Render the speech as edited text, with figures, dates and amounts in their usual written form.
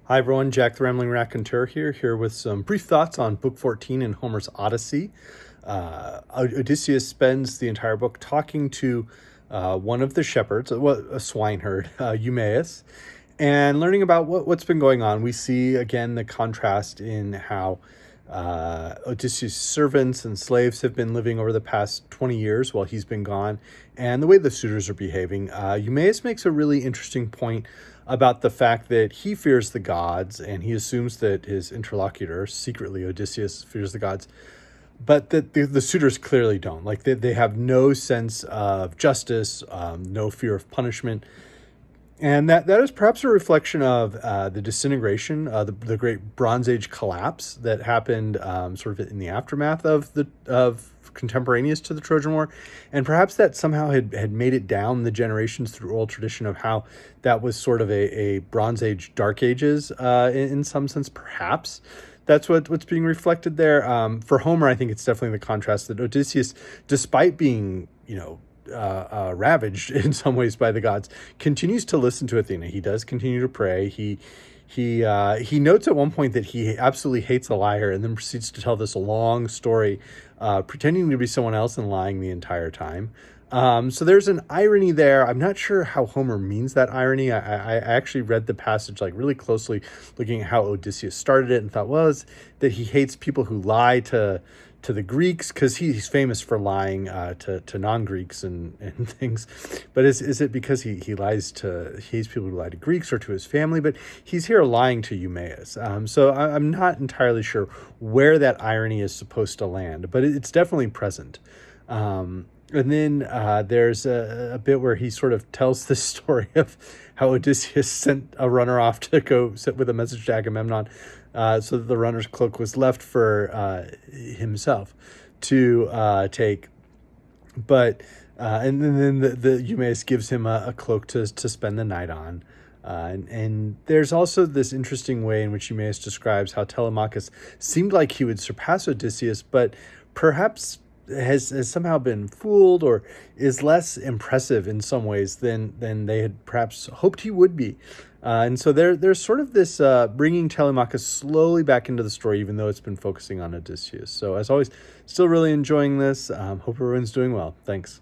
Hi everyone, Jack the Rambling Raconteur here with some brief thoughts on Book 14 in Homer's Odyssey. Odysseus spends the entire book talking to one of the shepherds, a swineherd, Eumaeus, and learning about what's been going on. We see again the contrast in how Odysseus' servants and slaves have been living over the past 20 years while he's been gone, and the way the suitors are behaving. Eumaeus makes a really interesting point about the fact that he fears the gods, and he assumes that his interlocutor, secretly Odysseus, fears the gods, but that the suitors clearly don't. Like they have no sense of justice, no fear of punishment. And that is perhaps a reflection of the disintegration, the great Bronze Age collapse that happened sort of in the aftermath of contemporaneous to the Trojan War, and perhaps that somehow had made it down the generations through oral tradition of how that was sort of a Bronze Age Dark Ages in some sense. Perhaps that's what's being reflected there. For Homer, I think it's definitely the contrast that Odysseus, despite being ravaged in some ways by the gods, continues to listen to Athena. He does continue to pray. He notes at one point that he absolutely hates a liar, and then proceeds to tell this long story, pretending to be someone else and lying the entire time. So there's an irony there. I'm not sure how Homer means that irony. I actually read the passage like really closely, looking at how Odysseus started it, and thought, well, is that he hates people who lie to the Greeks, because he's famous for lying to non-Greeks and things. But is it because he hates people who lie to Greeks or to his family? But he's here lying to Eumaeus. So I'm not entirely sure where that irony is supposed to land, but it's definitely present. And then there's a bit where he sort of tells the story of how Odysseus sent a runner off to go sit with a message to Agamemnon, so that the runner's cloak was left for himself to take. But and then the Eumaeus gives him a cloak to spend the night on. And there's also this interesting way in which Eumaeus describes how Telemachus seemed like he would surpass Odysseus, but perhaps has somehow been fooled, or is less impressive in some ways than they had perhaps hoped he would be. And so there's sort of this bringing Telemachus slowly back into the story, even though it's been focusing on Odysseus. So as always, still really enjoying this. Hope everyone's doing well. Thanks.